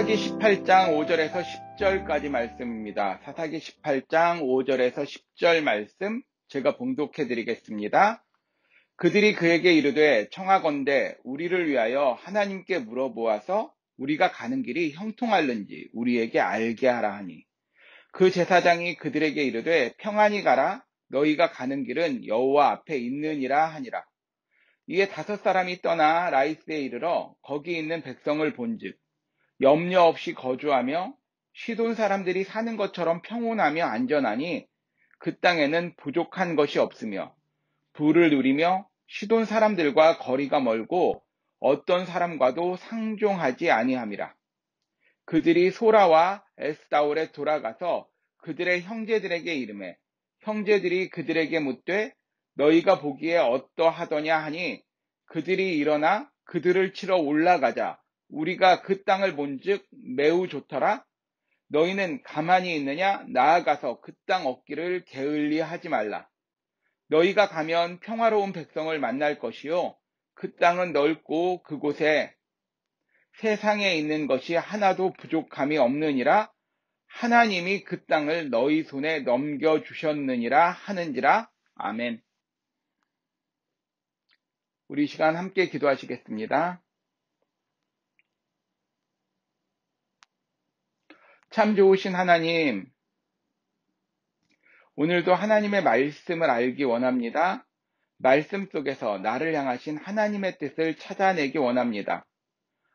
사사기 18장 5절에서 10절까지 말씀입니다. 사사기 18장 5절에서 10절 말씀 제가 봉독해 드리겠습니다. 그들이 그에게 이르되 청하건대 우리를 위하여 하나님께 물어보아서 우리가 가는 길이 형통할는지 우리에게 알게 하라 하니, 그 제사장이 그들에게 이르되 평안히 가라, 너희가 가는 길은 여호와 앞에 있느니라 하니라. 이에 5사람이 떠나 라이스에 이르러 거기 있는 백성을 본즉 염려 없이 거주하며 시돈 사람들이 사는 것처럼 평온하며 안전하니 그 땅에는 부족한 것이 없으며 부를 누리며 시돈 사람들과 거리가 멀고 어떤 사람과도 상종하지 아니함이라. 그들이 소라와 에스다올에 돌아가서 그들의 형제들에게 이르매 형제들이 그들에게 묻되 너희가 보기에 어떠하더냐 하니, 그들이 일어나 그들을 치러 올라가자 우리가 그 땅을 본즉 매우 좋더라. 너희는 가만히 있느냐? 나아가서 그 땅 얻기를 게을리하지 말라. 너희가 가면 평화로운 백성을 만날 것이요 그 땅은 넓고 그곳에 세상에 있는 것이 하나도 부족함이 없느니라. 하나님이 그 땅을 너희 손에 넘겨주셨느니라 하는지라. 아멘. 우리 시간 함께 기도하시겠습니다. 참 좋으신 하나님, 오늘도 하나님의 말씀을 알기 원합니다. 말씀 속에서 나를 향하신 하나님의 뜻을 찾아내기 원합니다.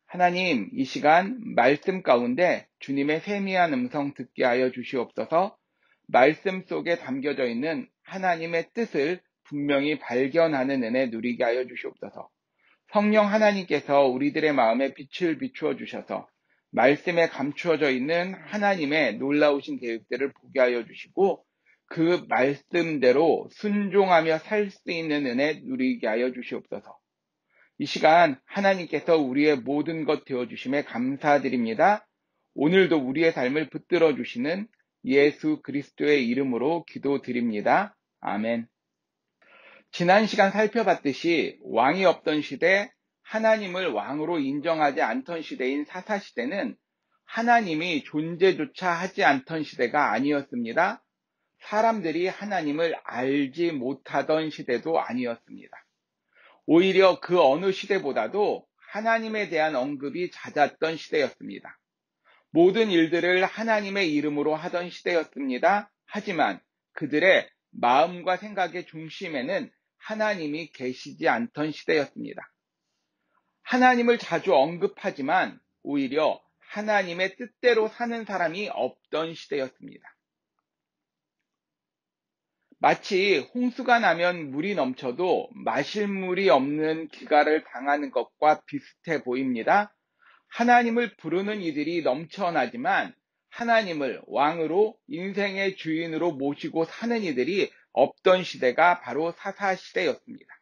하나님, 이 시간 말씀 가운데 주님의 세미한 음성 듣게 하여 주시옵소서. 말씀 속에 담겨져 있는 하나님의 뜻을 분명히 발견하는 은혜 누리게 하여 주시옵소서. 성령 하나님께서 우리들의 마음에 빛을 비추어 주셔서 말씀에 감추어져 있는 하나님의 놀라우신 계획들을 보게 하여 주시고 그 말씀대로 순종하며 살 수 있는 은혜 누리게 하여 주시옵소서. 이 시간 하나님께서 우리의 모든 것 되어주심에 감사드립니다. 오늘도 우리의 삶을 붙들어 주시는 예수 그리스도의 이름으로 기도드립니다. 아멘. 지난 시간 살펴봤듯이 왕이 없던 시대, 하나님을 왕으로 인정하지 않던 시대인 사사시대는 하나님이 존재조차 하지 않던 시대가 아니었습니다. 사람들이 하나님을 알지 못하던 시대도 아니었습니다. 오히려 그 어느 시대보다도 하나님에 대한 언급이 잦았던 시대였습니다. 모든 일들을 하나님의 이름으로 하던 시대였습니다. 하지만 그들의 마음과 생각의 중심에는 하나님이 계시지 않던 시대였습니다. 하나님을 자주 언급하지만 오히려 하나님의 뜻대로 사는 사람이 없던 시대였습니다. 마치 홍수가 나면 물이 넘쳐도 마실 물이 없는 기갈을 당하는 것과 비슷해 보입니다. 하나님을 부르는 이들이 넘쳐나지만 하나님을 왕으로 인생의 주인으로 모시고 사는 이들이 없던 시대가 바로 사사시대였습니다.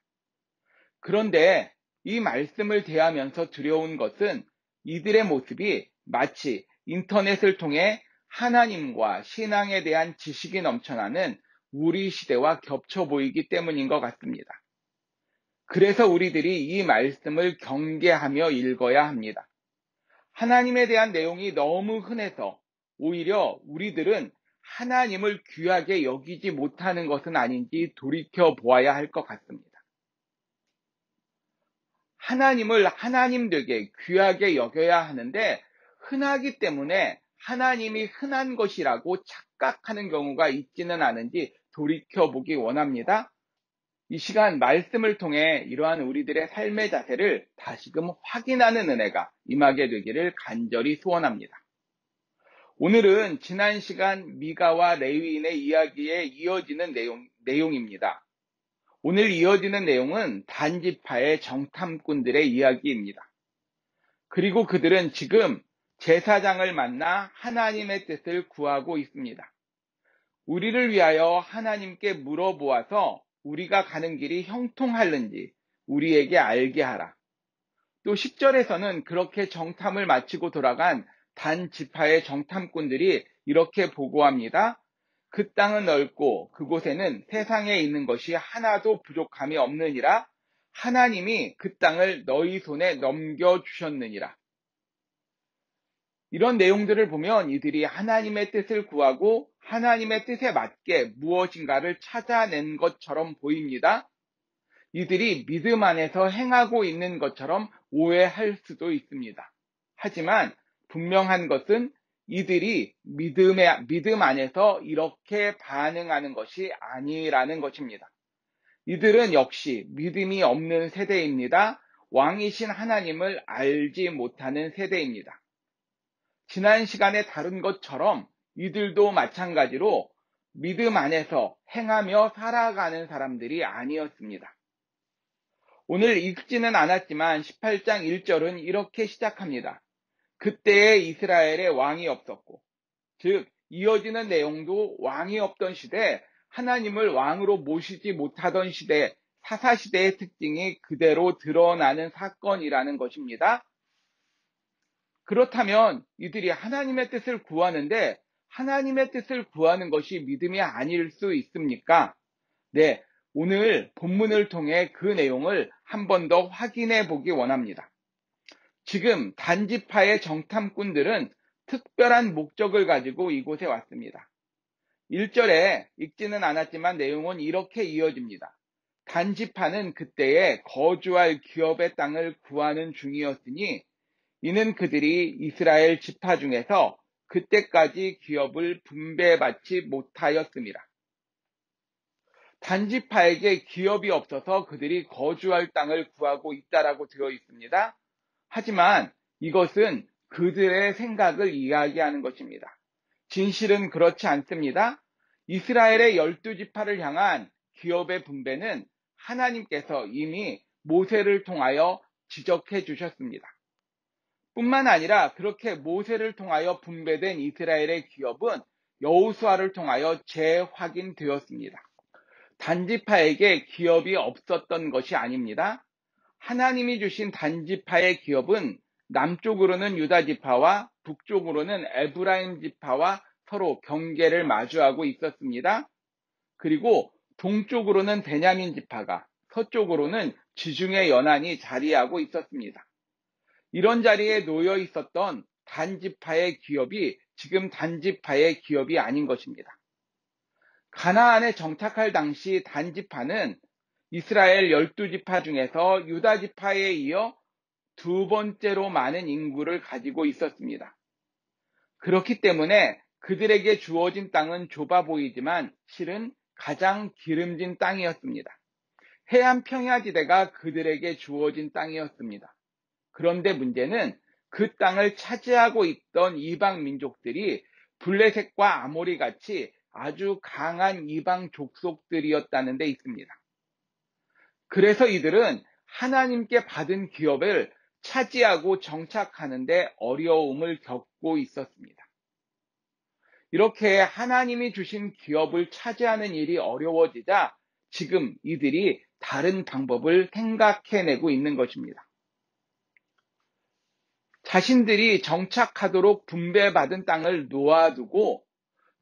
그런데 이 말씀을 대하면서 두려운 것은 이들의 모습이 마치 인터넷을 통해 하나님과 신앙에 대한 지식이 넘쳐나는 우리 시대와 겹쳐 보이기 때문인 것 같습니다. 그래서 우리들이 이 말씀을 경계하며 읽어야 합니다. 하나님에 대한 내용이 너무 흔해서 오히려 우리들은 하나님을 귀하게 여기지 못하는 것은 아닌지 돌이켜 보아야 할 것 같습니다. 하나님을 하나님 되게 귀하게 여겨야 하는데 흔하기 때문에 하나님이 흔한 것이라고 착각하는 경우가 있지는 않은지 돌이켜보기 원합니다. 이 시간 말씀을 통해 이러한 우리들의 삶의 자세를 다시금 확인하는 은혜가 임하게 되기를 간절히 소원합니다. 오늘은 지난 시간 미가와 레위인의 이야기에 이어지는 내용입니다. 오늘 이어지는 내용은 단지파의 정탐꾼들의 이야기입니다. 그리고 그들은 지금 제사장을 만나 하나님의 뜻을 구하고 있습니다. 우리를 위하여 하나님께 물어보아서 우리가 가는 길이 형통할는지 우리에게 알게 하라. 또 10절에서는 그렇게 정탐을 마치고 돌아간 단지파의 정탐꾼들이 이렇게 보고합니다. 그 땅은 넓고 그곳에는 세상에 있는 것이 하나도 부족함이 없느니라. 하나님이 그 땅을 너희 손에 넘겨주셨느니라. 이런 내용들을 보면 이들이 하나님의 뜻을 구하고 하나님의 뜻에 맞게 무엇인가를 찾아낸 것처럼 보입니다. 이들이 믿음 안에서 행하고 있는 것처럼 오해할 수도 있습니다. 하지만 분명한 것은 이들이 믿음 안에서 이렇게 반응하는 것이 아니라는 것입니다. 이들은 역시 믿음이 없는 세대입니다. 왕이신 하나님을 알지 못하는 세대입니다. 지난 시간에 다룬 것처럼 이들도 마찬가지로 믿음 안에서 행하며 살아가는 사람들이 아니었습니다. 오늘 읽지는 않았지만 18장 1절은 이렇게 시작합니다. 그때에 이스라엘에 왕이 없었고, 즉 이어지는 내용도 왕이 없던 시대, 하나님을 왕으로 모시지 못하던 시대, 사사시대의 특징이 그대로 드러나는 사건이라는 것입니다. 그렇다면 이들이 하나님의 뜻을 구하는데 하나님의 뜻을 구하는 것이 믿음이 아닐 수 있습니까? 네, 오늘 본문을 통해 그 내용을 한 번 더 확인해 보기 원합니다. 지금 단지파의 정탐꾼들은 특별한 목적을 가지고 이곳에 왔습니다. 1절에 읽지는 않았지만 내용은 이렇게 이어집니다. 단지파는 그때에 거주할 기업의 땅을 구하는 중이었으니 이는 그들이 이스라엘 지파 중에서 그때까지 기업을 분배받지 못하였습니다. 단지파에게 기업이 없어서 그들이 거주할 땅을 구하고 있다라고 되어 있습니다. 하지만 이것은 그들의 생각을 이야기하는 것입니다. 진실은 그렇지 않습니다. 이스라엘의 12지파를 향한 기업의 분배는 하나님께서 이미 모세를 통하여 지적해 주셨습니다. 뿐만 아니라 그렇게 모세를 통하여 분배된 이스라엘의 기업은 여호수아를 통하여 재확인되었습니다. 단지파에게 기업이 없었던 것이 아닙니다. 하나님이 주신 단지파의 기업은 남쪽으로는 유다 지파와 북쪽으로는 에브라임 지파와 서로 경계를 마주하고 있었습니다. 그리고 동쪽으로는 베냐민 지파가, 서쪽으로는 지중해 연안이 자리하고 있었습니다. 이런 자리에 놓여 있었던 단지파의 기업이 지금 단지파의 기업이 아닌 것입니다. 가나안에 정착할 당시 단지파는 이스라엘 12지파 중에서 유다 지파에 이어 두 번째로 많은 인구를 가지고 있었습니다. 그렇기 때문에 그들에게 주어진 땅은 좁아 보이지만 실은 가장 기름진 땅이었습니다. 해안 평야지대가 그들에게 주어진 땅이었습니다. 그런데 문제는 그 땅을 차지하고 있던 이방 민족들이 블레셋과 아모리 같이 아주 강한 이방 족속들이었다는 데 있습니다. 그래서 이들은 하나님께 받은 기업을 차지하고 정착하는 데 어려움을 겪고 있었습니다. 이렇게 하나님이 주신 기업을 차지하는 일이 어려워지자 지금 이들이 다른 방법을 생각해내고 있는 것입니다. 자신들이 정착하도록 분배받은 땅을 놓아두고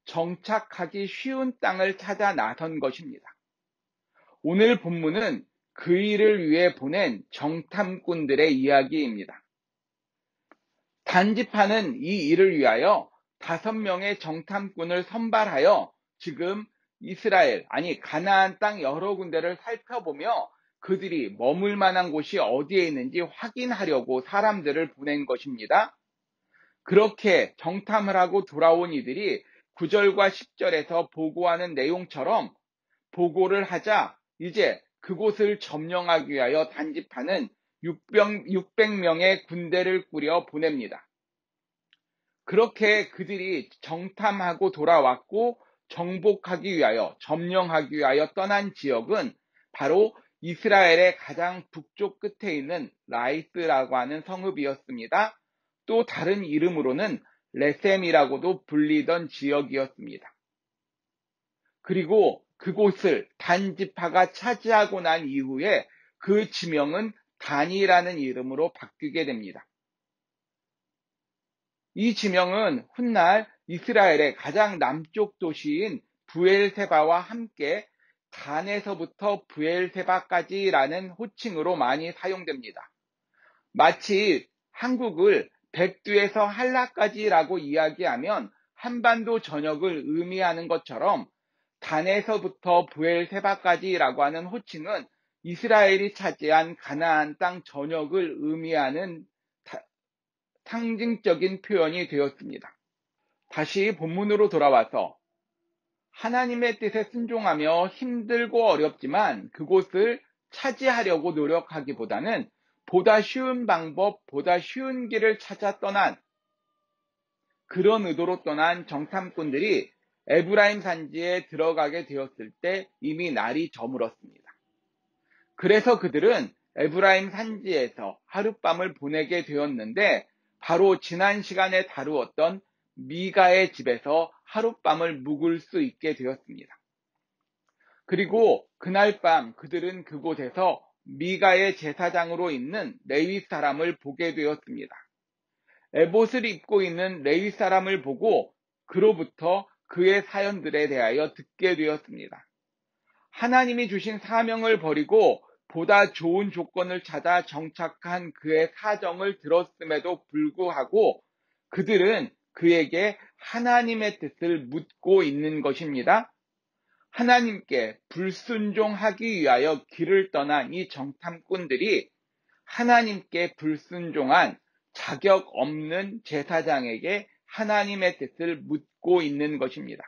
정착하기 쉬운 땅을 찾아 나선 것입니다. 오늘 본문은 그 일을 위해 보낸 정탐꾼들의 이야기입니다. 단지파는 이 일을 위하여 5명의 정탐꾼을 선발하여 지금 가나안 땅 여러 군데를 살펴보며 그들이 머물 만한 곳이 어디에 있는지 확인하려고 사람들을 보낸 것입니다. 그렇게 정탐을 하고 돌아온 이들이 9절과 10절에서 보고하는 내용처럼 보고를 하자 이제 그곳을 점령하기 위하여 단지파는 600명의 군대를 꾸려 보냅니다. 그렇게 그들이 정탐하고 돌아왔고 정복하기 위하여, 점령하기 위하여 떠난 지역은 바로 이스라엘의 가장 북쪽 끝에 있는 라이스라고 하는 성읍이었습니다. 또 다른 이름으로는 레셈이라고도 불리던 지역이었습니다. 그리고 그곳을 단지파가 차지하고 난 이후에 그 지명은 단이라는 이름으로 바뀌게 됩니다. 이 지명은 훗날 이스라엘의 가장 남쪽 도시인 브엘세바와 함께 단에서부터 브엘세바까지라는 호칭으로 많이 사용됩니다. 마치 한국을 백두에서 한라까지라고 이야기하면 한반도 전역을 의미하는 것처럼 단에서부터 브엘세바까지라고 하는 호칭은 이스라엘이 차지한 가나안 땅 전역을 의미하는 상징적인 표현이 되었습니다. 다시 본문으로 돌아와서 하나님의 뜻에 순종하며 힘들고 어렵지만 그곳을 차지하려고 노력하기보다는 보다 쉬운 방법, 보다 쉬운 길을 찾아 떠난 그런 의도로 떠난 정탐꾼들이 에브라임 산지에 들어가게 되었을 때 이미 날이 저물었습니다. 그래서 그들은 에브라임 산지에서 하룻밤을 보내게 되었는데 바로 지난 시간에 다루었던 미가의 집에서 하룻밤을 묵을 수 있게 되었습니다. 그리고 그날 밤 그들은 그곳에서 미가의 제사장으로 있는 레위 사람을 보게 되었습니다. 에봇을 입고 있는 레위 사람을 보고 그로부터 그의 사연들에 대하여 듣게 되었습니다. 하나님이 주신 사명을 버리고 보다 좋은 조건을 찾아 정착한 그의 사정을 들었음에도 불구하고 그들은 그에게 하나님의 뜻을 묻고 있는 것입니다. 하나님께 불순종하기 위하여 길을 떠난 이 정탐꾼들이 하나님께 불순종한 자격 없는 제사장에게 하나님의 뜻을 묻고 있는 것입니다.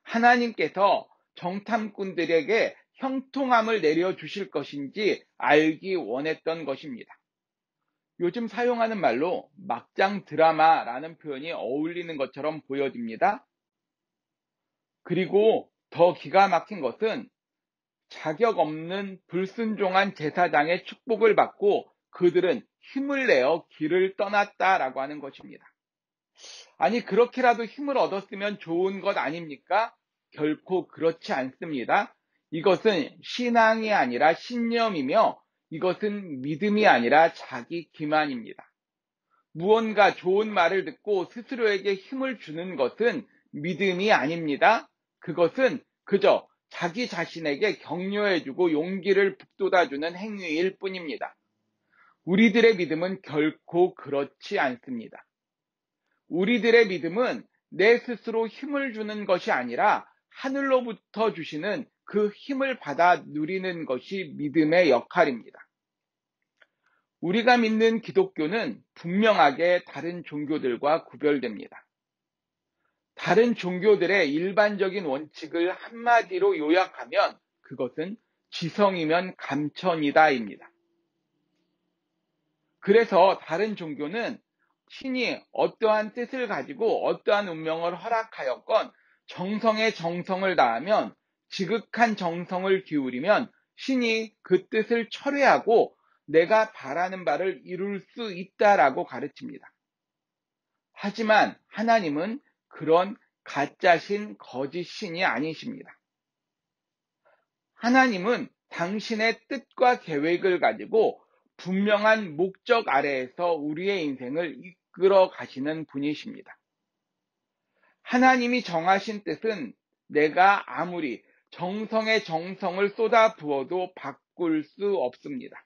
하나님께서 정탐꾼들에게 형통함을 내려주실 것인지 알기 원했던 것입니다. 요즘 사용하는 말로 막장 드라마라는 표현이 어울리는 것처럼 보여집니다. 그리고 더 기가 막힌 것은 자격 없는 불순종한 제사장의 축복을 받고 그들은 힘을 내어 길을 떠났다라고 하는 것입니다. 아니, 그렇게라도 힘을 얻었으면 좋은 것 아닙니까? 결코 그렇지 않습니다. 이것은 신앙이 아니라 신념이며 이것은 믿음이 아니라 자기 기만입니다. 무언가 좋은 말을 듣고 스스로에게 힘을 주는 것은 믿음이 아닙니다. 그것은 그저 자기 자신에게 격려해주고 용기를 북돋아주는 행위일 뿐입니다. 우리들의 믿음은 결코 그렇지 않습니다. 우리들의 믿음은 내 스스로 힘을 주는 것이 아니라 하늘로부터 주시는 그 힘을 받아 누리는 것이 믿음의 역할입니다. 우리가 믿는 기독교는 분명하게 다른 종교들과 구별됩니다. 다른 종교들의 일반적인 원칙을 한마디로 요약하면 그것은 지성이면 감천이다입니다. 그래서 다른 종교는 신이 어떠한 뜻을 가지고 어떠한 운명을 허락하였건 정성에 정성을 다하면 지극한 정성을 기울이면 신이 그 뜻을 철회하고 내가 바라는 바를 이룰 수 있다라고 가르칩니다. 하지만 하나님은 그런 가짜신 거짓신이 아니십니다. 하나님은 당신의 뜻과 계획을 가지고 분명한 목적 아래에서 우리의 인생을 이끌어 가시는 분이십니다. 하나님이 정하신 뜻은 내가 아무리 정성에 정성을 쏟아 부어도 바꿀 수 없습니다.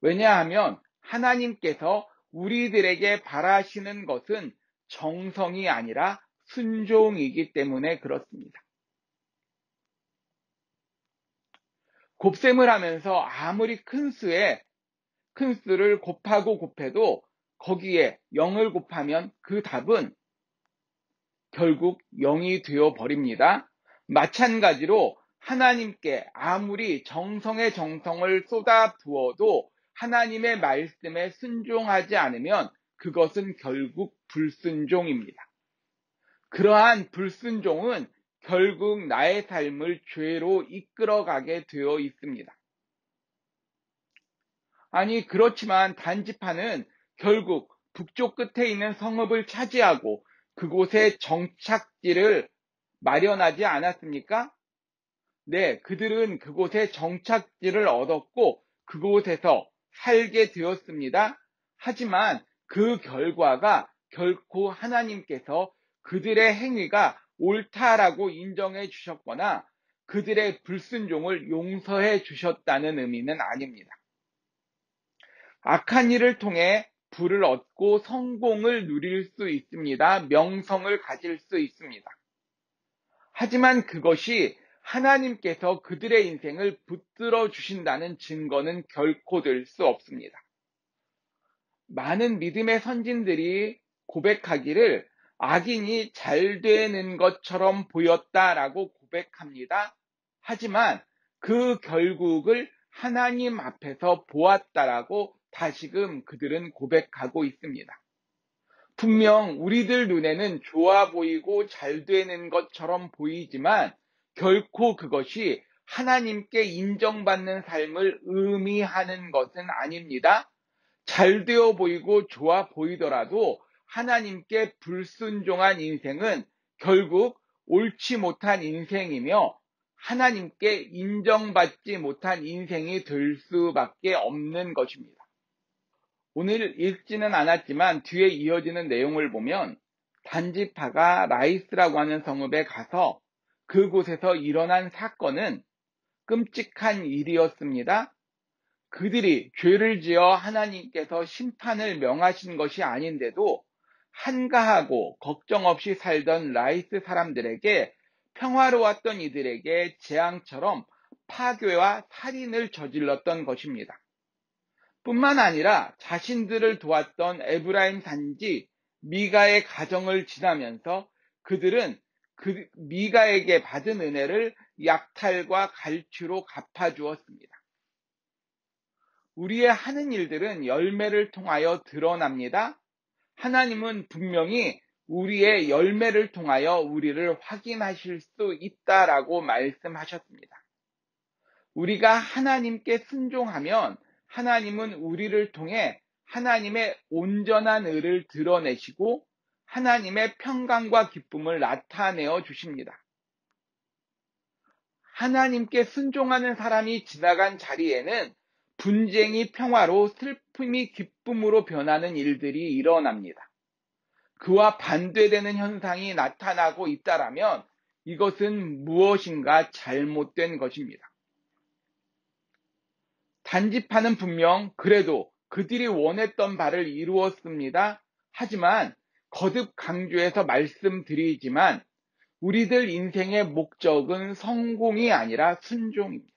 왜냐하면 하나님께서 우리들에게 바라시는 것은 정성이 아니라 순종이기 때문에 그렇습니다. 곱셈을 하면서 아무리 큰 수를 곱하고 곱해도 거기에 0을 곱하면 그 답은 결국 0이 되어 버립니다. 마찬가지로 하나님께 아무리 정성에 정성을 쏟아 부어도 하나님의 말씀에 순종하지 않으면 그것은 결국 불순종입니다. 그러한 불순종은 결국 나의 삶을 죄로 이끌어가게 되어 있습니다. 아니, 그렇지만 단지파는 결국 북쪽 끝에 있는 성읍을 차지하고 그곳에 정착지를 마련하지 않았습니까? 네, 그들은 그곳에 정착지를 얻었고 그곳에서 살게 되었습니다. 하지만 그 결과가 결코 하나님께서 그들의 행위가 옳다라고 인정해 주셨거나 그들의 불순종을 용서해 주셨다는 의미는 아닙니다. 악한 일을 통해 부를 얻고 성공을 누릴 수 있습니다. 명성을 가질 수 있습니다. 하지만 그것이 하나님께서 그들의 인생을 붙들어 주신다는 증거는 결코 될 수 없습니다. 많은 믿음의 선진들이 고백하기를 악인이 잘 되는 것처럼 보였다라고 고백합니다. 하지만 그 결국을 하나님 앞에서 보았다라고 다시금 그들은 고백하고 있습니다. 분명 우리들 눈에는 좋아 보이고 잘 되는 것처럼 보이지만 결코 그것이 하나님께 인정받는 삶을 의미하는 것은 아닙니다. 잘 되어 보이고 좋아 보이더라도 하나님께 불순종한 인생은 결국 옳지 못한 인생이며 하나님께 인정받지 못한 인생이 될 수밖에 없는 것입니다. 오늘 읽지는 않았지만 뒤에 이어지는 내용을 보면 단지파가 라이스라고 하는 성읍에 가서 그곳에서 일어난 사건은 끔찍한 일이었습니다. 그들이 죄를 지어 하나님께서 심판을 명하신 것이 아닌데도 한가하고 걱정 없이 살던 라이스 사람들에게 평화로웠던 이들에게 재앙처럼 파괴와 살인을 저질렀던 것입니다. 뿐만 아니라 자신들을 도왔던 에브라임 단지 미가의 가정을 지나면서 그들은 그 미가에게 받은 은혜를 약탈과 갈취로 갚아주었습니다. 우리의 하는 일들은 열매를 통하여 드러납니다. 하나님은 분명히 우리의 열매를 통하여 우리를 확인하실 수 있다라고 말씀하셨습니다. 우리가 하나님께 순종하면 하나님은 우리를 통해 하나님의 온전한 의를 드러내시고 하나님의 평강과 기쁨을 나타내어 주십니다. 하나님께 순종하는 사람이 지나간 자리에는 분쟁이 평화로 슬픔이 기쁨으로 변하는 일들이 일어납니다. 그와 반대되는 현상이 나타나고 있다라면 이것은 무엇인가 잘못된 것입니다. 단지파는 분명 그래도 그들이 원했던 바를 이루었습니다. 하지만 거듭 강조해서 말씀드리지만 우리들 인생의 목적은 성공이 아니라 순종입니다.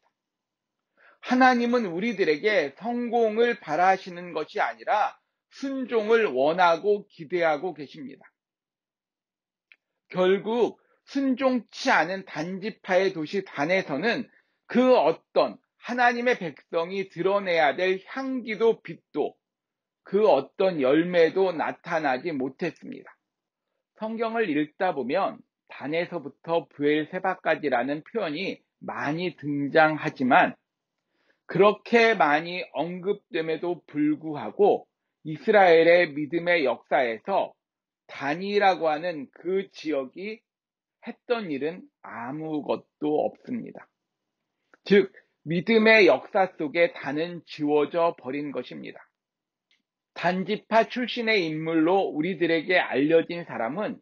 하나님은 우리들에게 성공을 바라시는 것이 아니라 순종을 원하고 기대하고 계십니다. 결국 순종치 않은 단지파의 도시 단에서는 그 어떤 하나님의 백성이 드러내야 될 향기도 빛도 그 어떤 열매도 나타나지 못했습니다. 성경을 읽다 보면 단에서부터 브엘세바까지라는 표현이 많이 등장하지만 그렇게 많이 언급됨에도 불구하고 이스라엘의 믿음의 역사에서 단이라고 하는 그 지역이 했던 일은 아무것도 없습니다. 즉, 믿음의 역사 속에 단은 지워져 버린 것입니다. 단지파 출신의 인물로 우리들에게 알려진 사람은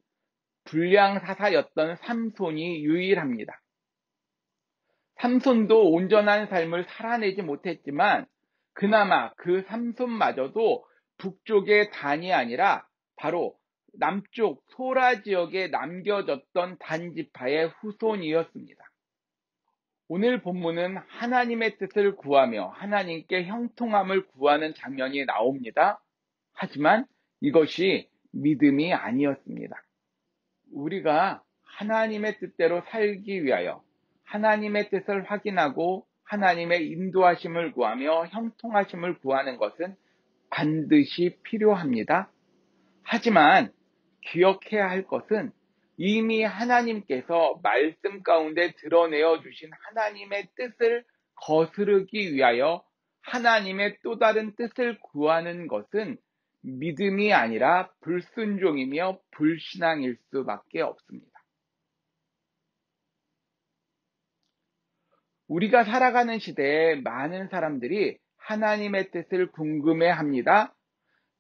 불량사사였던 삼손이 유일합니다. 삼손도 온전한 삶을 살아내지 못했지만 그나마 그 삼손마저도 북쪽의 단이 아니라 바로 남쪽 소라 지역에 남겨졌던 단지파의 후손이었습니다. 오늘 본문은 하나님의 뜻을 구하며 하나님께 형통함을 구하는 장면이 나옵니다. 하지만 이것이 믿음이 아니었습니다. 우리가 하나님의 뜻대로 살기 위하여 하나님의 뜻을 확인하고 하나님의 인도하심을 구하며 형통하심을 구하는 것은 반드시 필요합니다. 하지만 기억해야 할 것은 이미 하나님께서 말씀 가운데 드러내어 주신 하나님의 뜻을 거스르기 위하여 하나님의 또 다른 뜻을 구하는 것은 믿음이 아니라 불순종이며 불신앙일 수밖에 없습니다. 우리가 살아가는 시대에 많은 사람들이 하나님의 뜻을 궁금해합니다.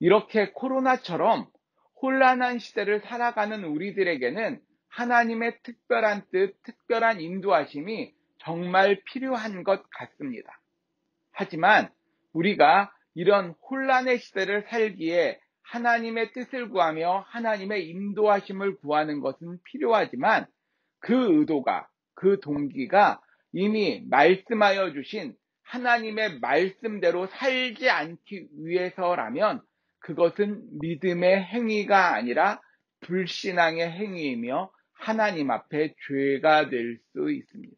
이렇게 코로나처럼 혼란한 시대를 살아가는 우리들에게는 하나님의 특별한 뜻, 특별한 인도하심이 정말 필요한 것 같습니다. 하지만 우리가 이런 혼란의 시대를 살기에 하나님의 뜻을 구하며 하나님의 인도하심을 구하는 것은 필요하지만 그 의도가, 그 동기가 이미 말씀하여 주신 하나님의 말씀대로 살지 않기 위해서라면 그것은 믿음의 행위가 아니라 불신앙의 행위이며 하나님 앞에 죄가 될 수 있습니다.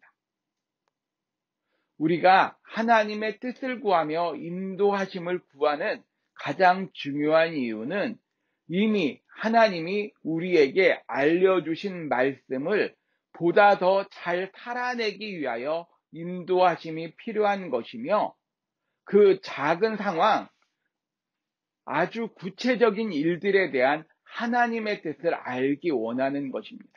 우리가 하나님의 뜻을 구하며 인도하심을 구하는 가장 중요한 이유는 이미 하나님이 우리에게 알려주신 말씀을 보다 더 잘 살아내기 위하여 인도하심이 필요한 것이며 그 작은 상황, 아주 구체적인 일들에 대한 하나님의 뜻을 알기 원하는 것입니다.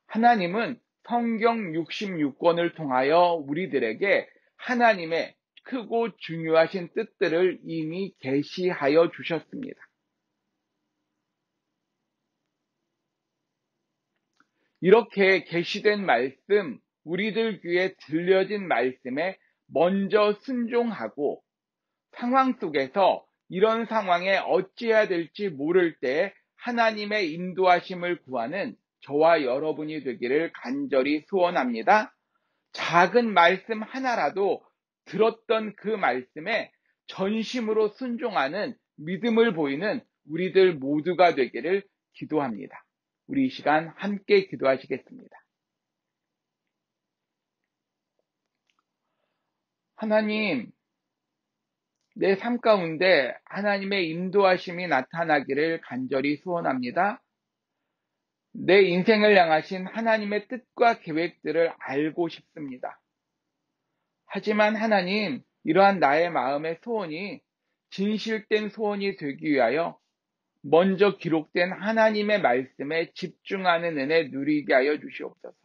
하나님은 성경 66권을 통하여 우리들에게 하나님의 크고 중요하신 뜻들을 이미 계시하여 주셨습니다. 이렇게 계시된 말씀, 우리들 귀에 들려진 말씀에 먼저 순종하고 상황 속에서 이런 상황에 어찌해야 될지 모를 때 하나님의 인도하심을 구하는 저와 여러분이 되기를 간절히 소원합니다. 작은 말씀 하나라도 들었던 그 말씀에 전심으로 순종하는 믿음을 보이는 우리들 모두가 되기를 기도합니다. 우리 이 시간 함께 기도하시겠습니다. 하나님, 내 삶 가운데 하나님의 인도하심이 나타나기를 간절히 소원합니다. 내 인생을 향하신 하나님의 뜻과 계획들을 알고 싶습니다. 하지만 하나님, 이러한 나의 마음의 소원이 진실된 소원이 되기 위하여 먼저 기록된 하나님의 말씀에 집중하는 은혜 누리게 하여 주시옵소서.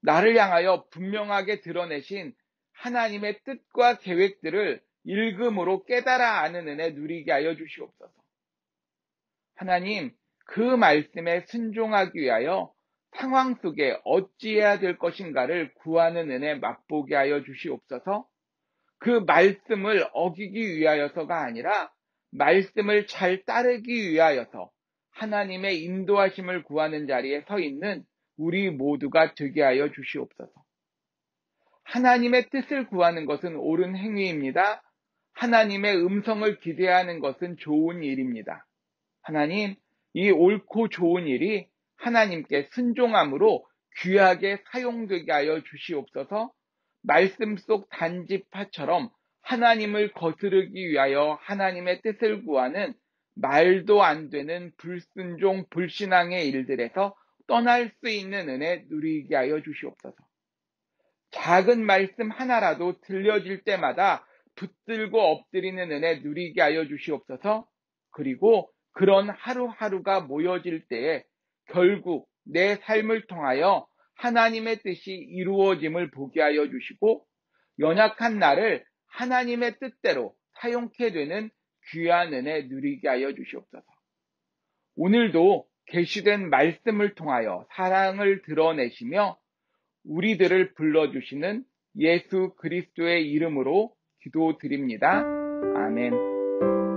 나를 향하여 분명하게 드러내신 하나님의 뜻과 계획들을 읽음으로 깨달아 아는 은혜 누리게 하여 주시옵소서. 하나님, 그 말씀에 순종하기 위하여 상황 속에 어찌해야 될 것인가를 구하는 은혜 맛보게 하여 주시옵소서. 그 말씀을 어기기 위하여서가 아니라 말씀을 잘 따르기 위하여서 하나님의 인도하심을 구하는 자리에 서 있는 우리 모두가 되게 하여 주시옵소서. 하나님의 뜻을 구하는 것은 옳은 행위입니다. 하나님의 음성을 기대하는 것은 좋은 일입니다. 하나님, 이 옳고 좋은 일이 하나님께 순종함으로 귀하게 사용되게 하여 주시옵소서. 말씀 속 단지파처럼 하나님을 거스르기 위하여 하나님의 뜻을 구하는 말도 안 되는 불순종, 불신앙의 일들에서 떠날 수 있는 은혜 누리게 하여 주시옵소서. 작은 말씀 하나라도 들려질 때마다 붙들고 엎드리는 은혜 누리게 하여 주시옵소서. 그리고 그런 하루하루가 모여질 때에 결국 내 삶을 통하여 하나님의 뜻이 이루어짐을 보게 하여 주시고 연약한 나를 하나님의 뜻대로 사용케 되는 귀한 은혜 누리게 하여 주시옵소서. 오늘도 계시된 말씀을 통하여 사랑을 드러내시며 우리들을 불러주시는 예수 그리스도의 이름으로 기도드립니다. 아멘.